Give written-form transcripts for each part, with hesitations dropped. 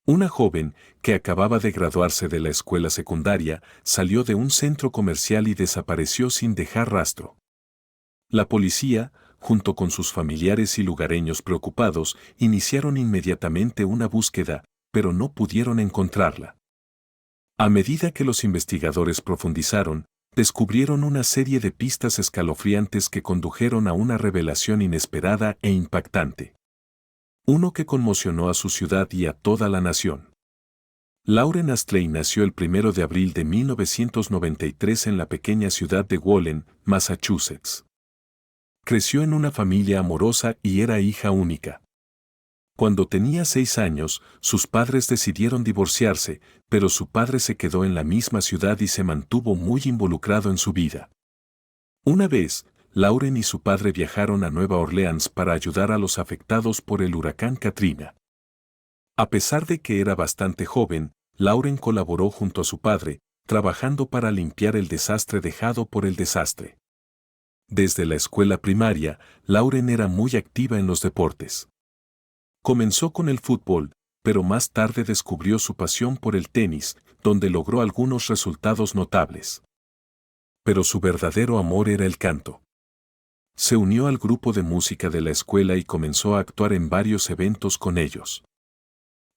Una joven, que acababa de graduarse de la escuela secundaria, salió de un centro comercial y desapareció sin dejar rastro. La policía, junto con sus familiares y lugareños preocupados, iniciaron inmediatamente una búsqueda, pero no pudieron encontrarla. A medida que los investigadores profundizaron, descubrieron una serie de pistas escalofriantes que condujeron a una revelación inesperada e impactante. Uno que conmocionó a su ciudad y a toda la nación. Lauren Astley nació el 1 de abril de 1993 en la pequeña ciudad de Wallen, Massachusetts. Creció en una familia amorosa y era hija única. Cuando tenía 6 años, sus padres decidieron divorciarse, pero su padre se quedó en la misma ciudad y se mantuvo muy involucrado en su vida. Una vez, Lauren y su padre viajaron a Nueva Orleans para ayudar a los afectados por el huracán Katrina. A pesar de que era bastante joven, Lauren colaboró junto a su padre, trabajando para limpiar el desastre dejado por el desastre. Desde la escuela primaria, Lauren era muy activa en los deportes. Comenzó con el fútbol, pero más tarde descubrió su pasión por el tenis, donde logró algunos resultados notables. Pero su verdadero amor era el canto. Se unió al grupo de música de la escuela y comenzó a actuar en varios eventos con ellos.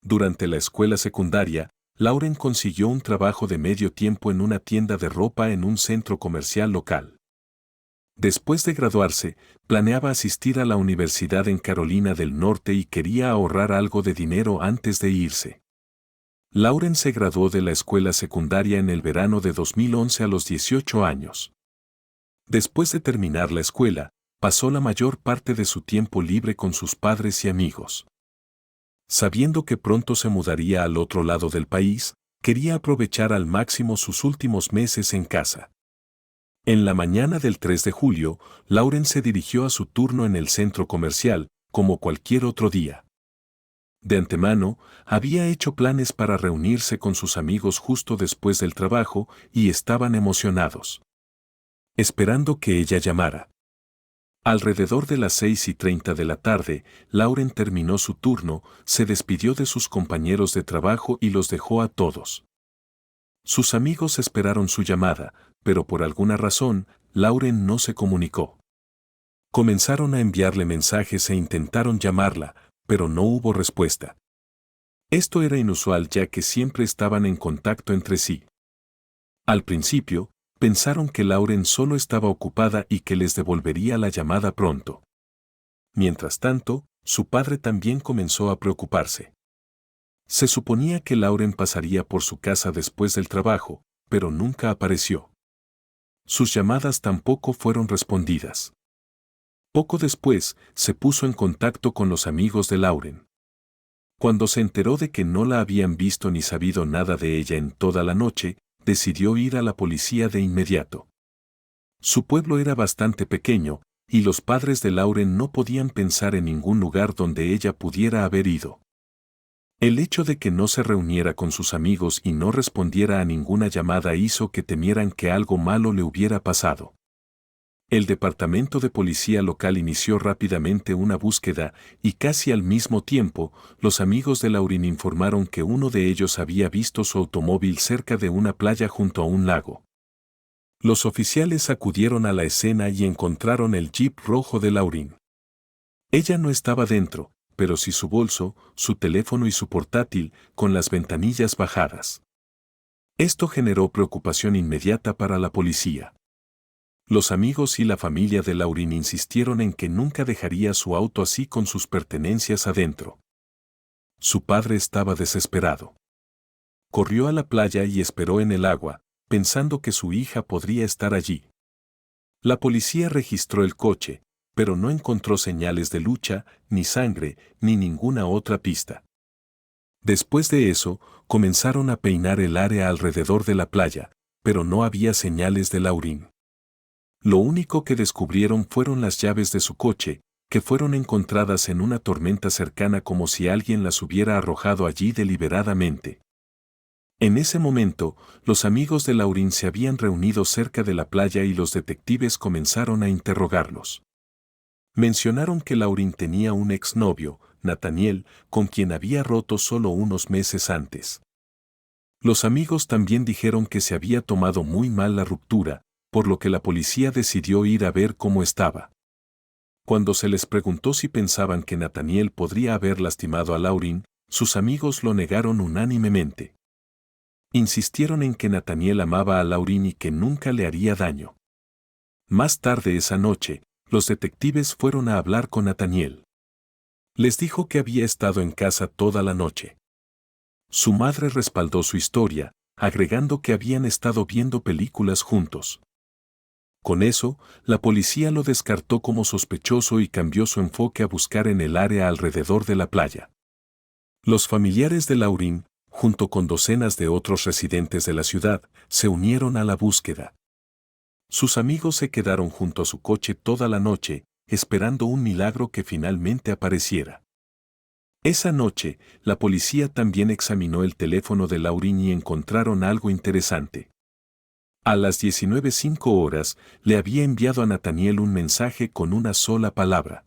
Durante la escuela secundaria, Lauren consiguió un trabajo de medio tiempo en una tienda de ropa en un centro comercial local. Después de graduarse, planeaba asistir a la universidad en Carolina del Norte y quería ahorrar algo de dinero antes de irse. Lauren se graduó de la escuela secundaria en el verano de 2011 a los 18 años. Después de terminar la escuela, pasó la mayor parte de su tiempo libre con sus padres y amigos. Sabiendo que pronto se mudaría al otro lado del país, quería aprovechar al máximo sus últimos meses en casa. En la mañana del 3 de julio, Lauren se dirigió a su turno en el centro comercial, como cualquier otro día. De antemano, había hecho planes para reunirse con sus amigos justo después del trabajo y estaban emocionados, esperando que ella llamara. Alrededor de las 6:30 de la tarde, Lauren terminó su turno, se despidió de sus compañeros de trabajo y los dejó a todos. Sus amigos esperaron su llamada, pero por alguna razón, Lauren no se comunicó. Comenzaron a enviarle mensajes e intentaron llamarla, pero no hubo respuesta. Esto era inusual ya que siempre estaban en contacto entre sí. Al principio, pensaron que Lauren solo estaba ocupada y que les devolvería la llamada pronto. Mientras tanto, su padre también comenzó a preocuparse. Se suponía que Lauren pasaría por su casa después del trabajo, pero nunca apareció. Sus llamadas tampoco fueron respondidas. Poco después, se puso en contacto con los amigos de Lauren. Cuando se enteró de que no la habían visto ni sabido nada de ella en toda la noche, decidió ir a la policía de inmediato. Su pueblo era bastante pequeño, y los padres de Lauren no podían pensar en ningún lugar donde ella pudiera haber ido. El hecho de que no se reuniera con sus amigos y no respondiera a ninguna llamada hizo que temieran que algo malo le hubiera pasado. El departamento de policía local inició rápidamente una búsqueda y casi al mismo tiempo, los amigos de Lauren informaron que uno de ellos había visto su automóvil cerca de una playa junto a un lago. Los oficiales acudieron a la escena y encontraron el Jeep rojo de Lauren. Ella no estaba dentro, pero sí su bolso, su teléfono y su portátil, con las ventanillas bajadas. Esto generó preocupación inmediata para la policía. Los amigos y la familia de Lauren insistieron en que nunca dejaría su auto así con sus pertenencias adentro. Su padre estaba desesperado. Corrió a la playa y esperó en el agua, pensando que su hija podría estar allí. La policía registró el coche, pero no encontró señales de lucha, ni sangre, ni ninguna otra pista. Después de eso, comenzaron a peinar el área alrededor de la playa, pero no había señales de Lauren. Lo único que descubrieron fueron las llaves de su coche, que fueron encontradas en una tormenta cercana como si alguien las hubiera arrojado allí deliberadamente. En ese momento, los amigos de Lauren se habían reunido cerca de la playa y los detectives comenzaron a interrogarlos. Mencionaron que Lauren tenía un exnovio, Nathaniel, con quien había roto solo unos meses antes. Los amigos también dijeron que se había tomado muy mal la ruptura, por lo que la policía decidió ir a ver cómo estaba. Cuando se les preguntó si pensaban que Nathaniel podría haber lastimado a Lauren, sus amigos lo negaron unánimemente. Insistieron en que Nathaniel amaba a Lauren y que nunca le haría daño. Más tarde esa noche, los detectives fueron a hablar con Nathaniel. Les dijo que había estado en casa toda la noche. Su madre respaldó su historia, agregando que habían estado viendo películas juntos. Con eso, la policía lo descartó como sospechoso y cambió su enfoque a buscar en el área alrededor de la playa. Los familiares de Lauren, junto con docenas de otros residentes de la ciudad, se unieron a la búsqueda. Sus amigos se quedaron junto a su coche toda la noche, esperando un milagro que finalmente apareciera. Esa noche, la policía también examinó el teléfono de Lauren y encontraron algo interesante. A las 19:05 le había enviado a Nathaniel un mensaje con una sola palabra.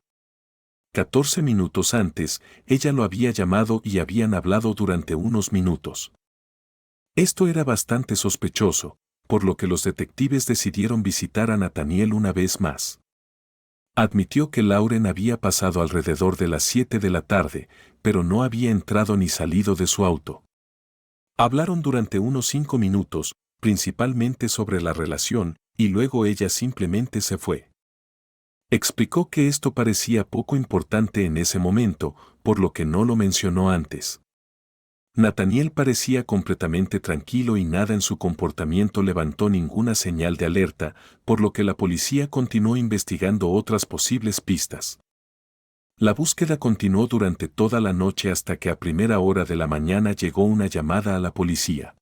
14 minutos antes, ella lo había llamado y habían hablado durante unos minutos. Esto era bastante sospechoso, por lo que los detectives decidieron visitar a Nathaniel una vez más. Admitió que Lauren había pasado alrededor de las 7 de la tarde, pero no había entrado ni salido de su auto. Hablaron durante unos 5 minutos, principalmente sobre la relación, y luego ella simplemente se fue. Explicó que esto parecía poco importante en ese momento, por lo que no lo mencionó antes. Nathaniel parecía completamente tranquilo y nada en su comportamiento levantó ninguna señal de alerta, por lo que la policía continuó investigando otras posibles pistas. La búsqueda continuó durante toda la noche hasta que a primera hora de la mañana llegó una llamada a la policía.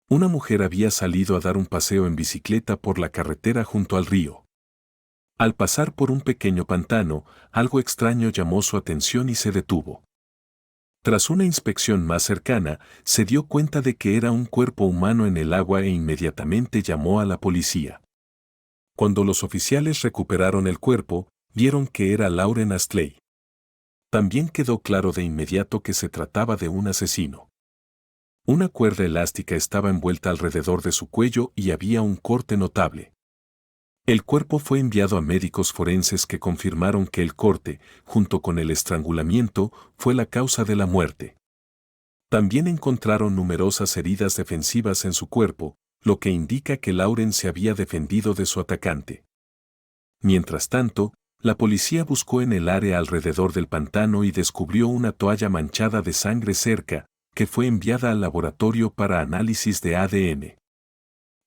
Una mujer había salido a dar un paseo en bicicleta por la carretera junto al río. Al pasar por un pequeño pantano, algo extraño llamó su atención y se detuvo. Tras una inspección más cercana, se dio cuenta de que era un cuerpo humano en el agua e inmediatamente llamó a la policía. Cuando los oficiales recuperaron el cuerpo, vieron que era Lauren Astley. También quedó claro de inmediato que se trataba de un asesino. Una cuerda elástica estaba envuelta alrededor de su cuello y había un corte notable. El cuerpo fue enviado a médicos forenses que confirmaron que el corte, junto con el estrangulamiento, fue la causa de la muerte. También encontraron numerosas heridas defensivas en su cuerpo, lo que indica que Lauren se había defendido de su atacante. Mientras tanto, la policía buscó en el área alrededor del pantano y descubrió una toalla manchada de sangre cerca, que fue enviada al laboratorio para análisis de ADN.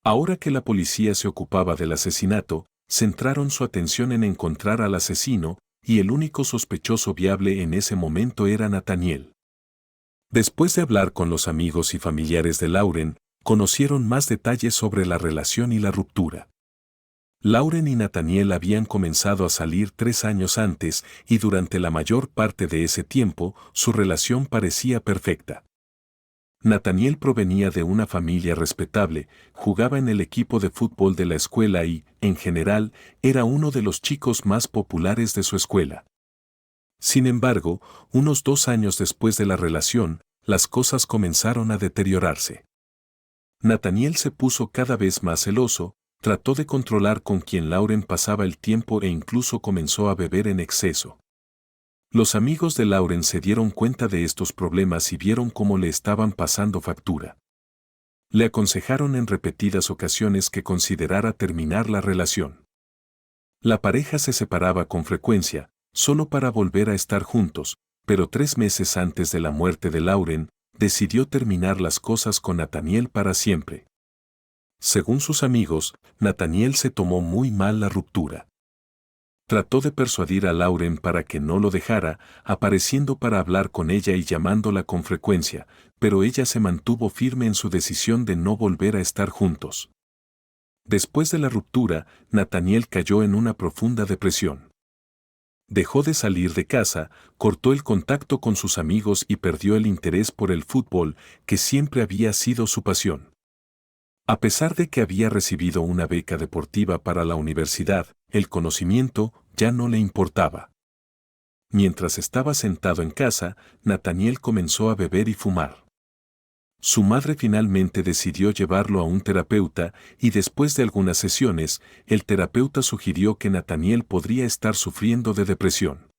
Ahora que la policía se ocupaba del asesinato, centraron su atención en encontrar al asesino, y el único sospechoso viable en ese momento era Nathaniel. Después de hablar con los amigos y familiares de Lauren, conocieron más detalles sobre la relación y la ruptura. Lauren y Nathaniel habían comenzado a salir 3 años antes y durante la mayor parte de ese tiempo su relación parecía perfecta. Nathaniel provenía de una familia respetable, jugaba en el equipo de fútbol de la escuela y, en general, era uno de los chicos más populares de su escuela. Sin embargo, unos 2 años después de la relación, las cosas comenzaron a deteriorarse. Nathaniel se puso cada vez más celoso, trató de controlar con quién Lauren pasaba el tiempo e incluso comenzó a beber en exceso. Los amigos de Lauren se dieron cuenta de estos problemas y vieron cómo le estaban pasando factura. Le aconsejaron en repetidas ocasiones que considerara terminar la relación. La pareja se separaba con frecuencia, solo para volver a estar juntos, pero 3 meses antes de la muerte de Lauren, decidió terminar las cosas con Nathaniel para siempre. Según sus amigos, Nathaniel se tomó muy mal la ruptura. Trató de persuadir a Lauren para que no lo dejara, apareciendo para hablar con ella y llamándola con frecuencia, pero ella se mantuvo firme en su decisión de no volver a estar juntos. Después de la ruptura, Nathaniel cayó en una profunda depresión. Dejó de salir de casa, cortó el contacto con sus amigos y perdió el interés por el fútbol, que siempre había sido su pasión. A pesar de que había recibido una beca deportiva para la universidad, el conocimiento ya no le importaba. Mientras estaba sentado en casa, Nathaniel comenzó a beber y fumar. Su madre finalmente decidió llevarlo a un terapeuta y después de algunas sesiones, el terapeuta sugirió que Nathaniel podría estar sufriendo de depresión.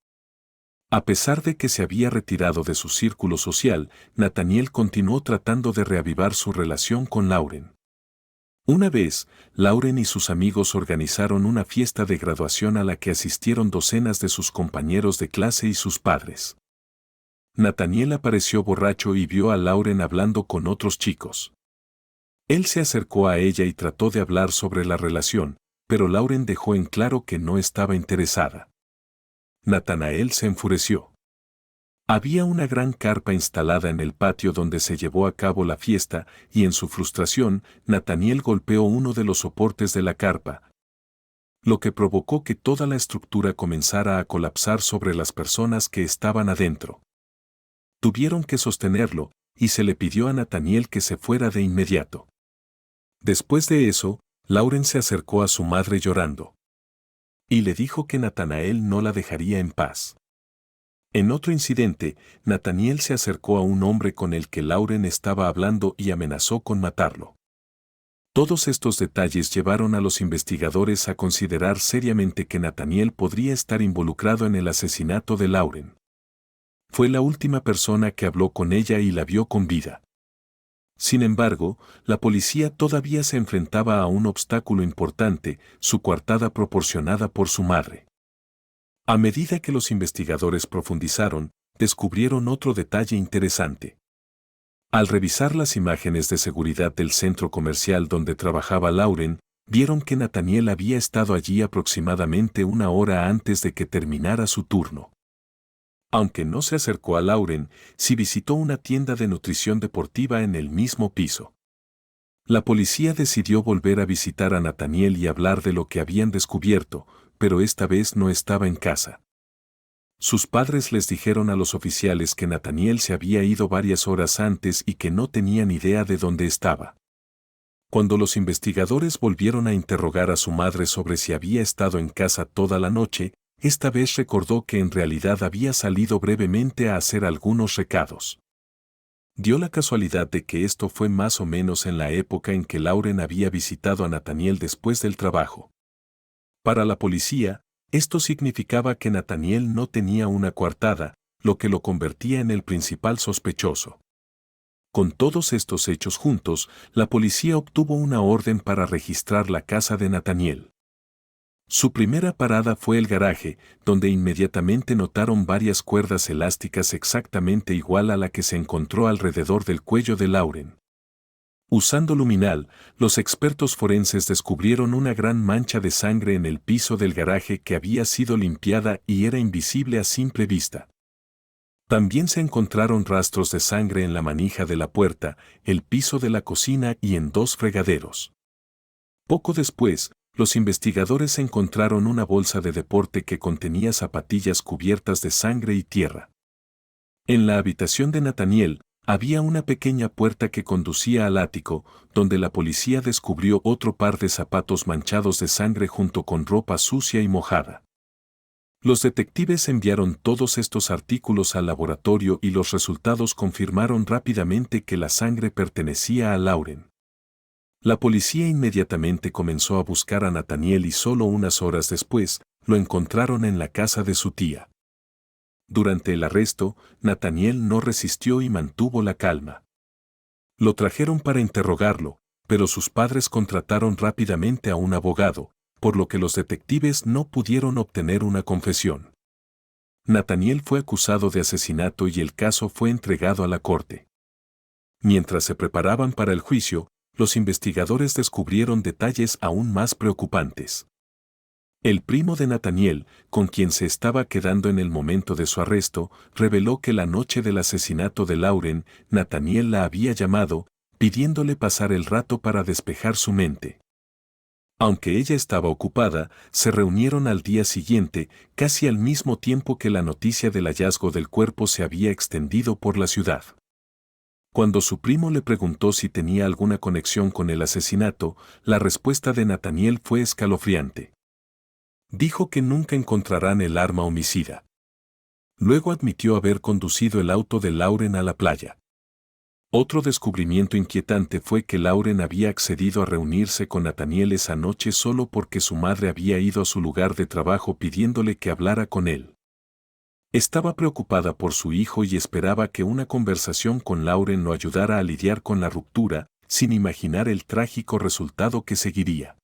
A pesar de que se había retirado de su círculo social, Nathaniel continuó tratando de reavivar su relación con Lauren. Una vez, Lauren y sus amigos organizaron una fiesta de graduación a la que asistieron docenas de sus compañeros de clase y sus padres. Nathaniel apareció borracho y vio a Lauren hablando con otros chicos. Él se acercó a ella y trató de hablar sobre la relación, pero Lauren dejó en claro que no estaba interesada. Nathanael se enfureció. Había una gran carpa instalada en el patio donde se llevó a cabo la fiesta y en su frustración, Nathaniel golpeó uno de los soportes de la carpa, lo que provocó que toda la estructura comenzara a colapsar sobre las personas que estaban adentro. Tuvieron que sostenerlo, y se le pidió a Nathaniel que se fuera de inmediato. Después de eso, Lauren se acercó a su madre llorando. Y le dijo que Nathanael no la dejaría en paz. En otro incidente, Nathaniel se acercó a un hombre con el que Lauren estaba hablando y amenazó con matarlo. Todos estos detalles llevaron a los investigadores a considerar seriamente que Nathaniel podría estar involucrado en el asesinato de Lauren. Fue la última persona que habló con ella y la vio con vida. Sin embargo, la policía todavía se enfrentaba a un obstáculo importante, su coartada proporcionada por su madre. A medida que los investigadores profundizaron, descubrieron otro detalle interesante. Al revisar las imágenes de seguridad del centro comercial donde trabajaba Lauren, vieron que Nathaniel había estado allí aproximadamente una hora antes de que terminara su turno. Aunque no se acercó a Lauren, sí visitó una tienda de nutrición deportiva en el mismo piso. La policía decidió volver a visitar a Nathaniel y hablar de lo que habían descubierto, pero esta vez no estaba en casa. Sus padres les dijeron a los oficiales que Nathaniel se había ido varias horas antes y que no tenían idea de dónde estaba. Cuando los investigadores volvieron a interrogar a su madre sobre si había estado en casa toda la noche, esta vez recordó que en realidad había salido brevemente a hacer algunos recados. Dio la casualidad de que esto fue más o menos en la época en que Lauren había visitado a Nathaniel después del trabajo. Para la policía, esto significaba que Nathaniel no tenía una coartada, lo que lo convertía en el principal sospechoso. Con todos estos hechos juntos, la policía obtuvo una orden para registrar la casa de Nathaniel. Su primera parada fue el garaje, donde inmediatamente notaron varias cuerdas elásticas exactamente igual a la que se encontró alrededor del cuello de Lauren. Usando luminal, los expertos forenses descubrieron una gran mancha de sangre en el piso del garaje que había sido limpiada y era invisible a simple vista. También se encontraron rastros de sangre en la manija de la puerta, el piso de la cocina y en dos fregaderos. Poco después, los investigadores encontraron una bolsa de deporte que contenía zapatillas cubiertas de sangre y tierra. En la habitación de Nathaniel, había una pequeña puerta que conducía al ático, donde la policía descubrió otro par de zapatos manchados de sangre junto con ropa sucia y mojada. Los detectives enviaron todos estos artículos al laboratorio y los resultados confirmaron rápidamente que la sangre pertenecía a Lauren. La policía inmediatamente comenzó a buscar a Nathaniel y solo unas horas después, lo encontraron en la casa de su tía. Durante el arresto, Nathaniel no resistió y mantuvo la calma. Lo trajeron para interrogarlo, pero sus padres contrataron rápidamente a un abogado, por lo que los detectives no pudieron obtener una confesión. Nathaniel fue acusado de asesinato y el caso fue entregado a la corte. Mientras se preparaban para el juicio, los investigadores descubrieron detalles aún más preocupantes. El primo de Nathaniel, con quien se estaba quedando en el momento de su arresto, reveló que la noche del asesinato de Lauren, Nathaniel la había llamado, pidiéndole pasar el rato para despejar su mente. Aunque ella estaba ocupada, se reunieron al día siguiente, casi al mismo tiempo que la noticia del hallazgo del cuerpo se había extendido por la ciudad. Cuando su primo le preguntó si tenía alguna conexión con el asesinato, la respuesta de Nathaniel fue escalofriante. Dijo que nunca encontrarán el arma homicida. Luego admitió haber conducido el auto de Lauren a la playa. Otro descubrimiento inquietante fue que Lauren había accedido a reunirse con Nathaniel esa noche solo porque su madre había ido a su lugar de trabajo pidiéndole que hablara con él. Estaba preocupada por su hijo y esperaba que una conversación con Lauren lo ayudara a lidiar con la ruptura, sin imaginar el trágico resultado que seguiría.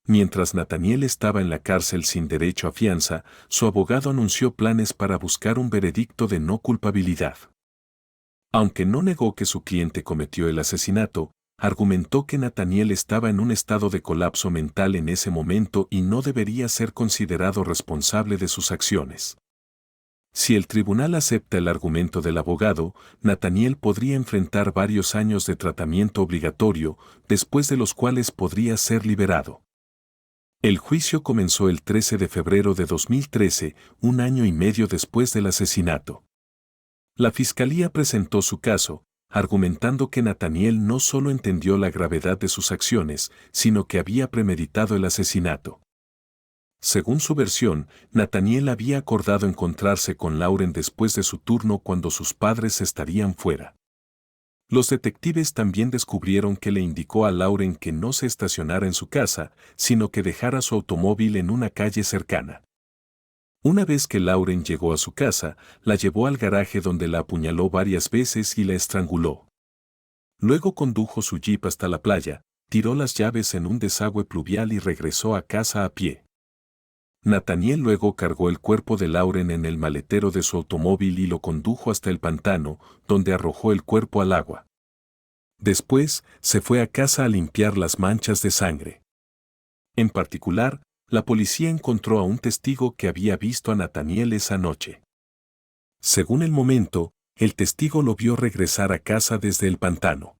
Mientras Nathaniel estaba en la cárcel sin derecho a fianza, su abogado anunció planes para buscar un veredicto de no culpabilidad. Aunque no negó que su cliente cometió el asesinato, argumentó que Nathaniel estaba en un estado de colapso mental en ese momento y no debería ser considerado responsable de sus acciones. Si el tribunal acepta el argumento del abogado, Nathaniel podría enfrentar varios años de tratamiento obligatorio, después de los cuales podría ser liberado. El juicio comenzó el 13 de febrero de 2013, un año y medio después del asesinato. La fiscalía presentó su caso, argumentando que Nathaniel no solo entendió la gravedad de sus acciones, sino que había premeditado el asesinato. Según su versión, Nathaniel había acordado encontrarse con Lauren después de su turno cuando sus padres estarían fuera. Los detectives también descubrieron que le indicó a Lauren que no se estacionara en su casa, sino que dejara su automóvil en una calle cercana. Una vez que Lauren llegó a su casa, la llevó al garaje donde la apuñaló varias veces y la estranguló. Luego condujo su jeep hasta la playa, tiró las llaves en un desagüe pluvial y regresó a casa a pie. Nathaniel luego cargó el cuerpo de Lauren en el maletero de su automóvil y lo condujo hasta el pantano, donde arrojó el cuerpo al agua. Después, se fue a casa a limpiar las manchas de sangre. En particular, la policía encontró a un testigo que había visto a Nathaniel esa noche. Según el momento, el testigo lo vio regresar a casa desde el pantano.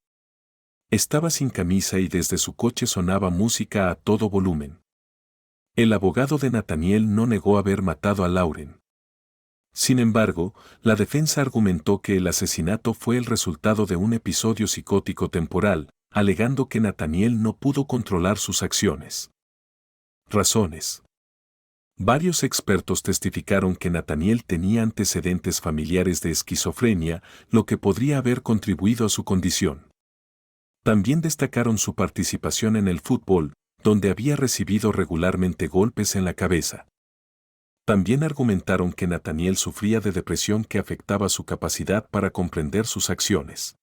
Estaba sin camisa y desde su coche sonaba música a todo volumen. El abogado de Nathaniel no negó haber matado a Lauren. Sin embargo, la defensa argumentó que el asesinato fue el resultado de un episodio psicótico temporal, alegando que Nathaniel no pudo controlar sus acciones. Razones. Varios expertos testificaron que Nathaniel tenía antecedentes familiares de esquizofrenia, lo que podría haber contribuido a su condición. También destacaron su participación en el fútbol, donde había recibido regularmente golpes en la cabeza. También argumentaron que Nathaniel sufría de depresión que afectaba su capacidad para comprender sus acciones.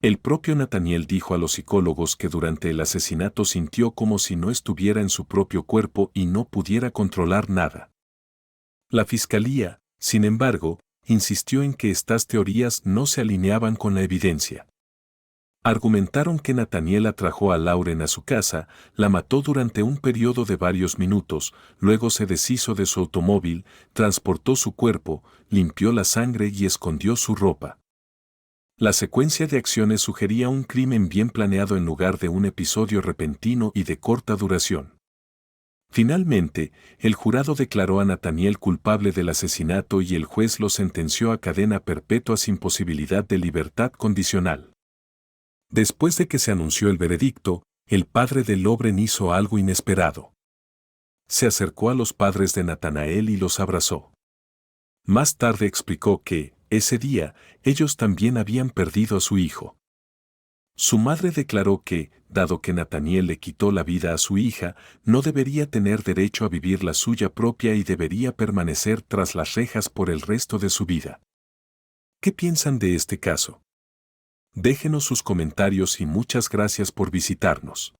El propio Nathaniel dijo a los psicólogos que durante el asesinato sintió como si no estuviera en su propio cuerpo y no pudiera controlar nada. La fiscalía, sin embargo, insistió en que estas teorías no se alineaban con la evidencia. Argumentaron que Nathaniel atrajo a Lauren a su casa, la mató durante un periodo de varios minutos, luego se deshizo de su automóvil, transportó su cuerpo, limpió la sangre y escondió su ropa. La secuencia de acciones sugería un crimen bien planeado en lugar de un episodio repentino y de corta duración. Finalmente, el jurado declaró a Nathaniel culpable del asesinato y el juez lo sentenció a cadena perpetua sin posibilidad de libertad condicional. Después de que se anunció el veredicto, el padre de Lauren hizo algo inesperado. Se acercó a los padres de Nathaniel y los abrazó. Más tarde explicó que, ese día, ellos también habían perdido a su hijo. Su madre declaró que, dado que Nathaniel le quitó la vida a su hija, no debería tener derecho a vivir la suya propia y debería permanecer tras las rejas por el resto de su vida. ¿Qué piensan de este caso? Déjenos sus comentarios y muchas gracias por visitarnos.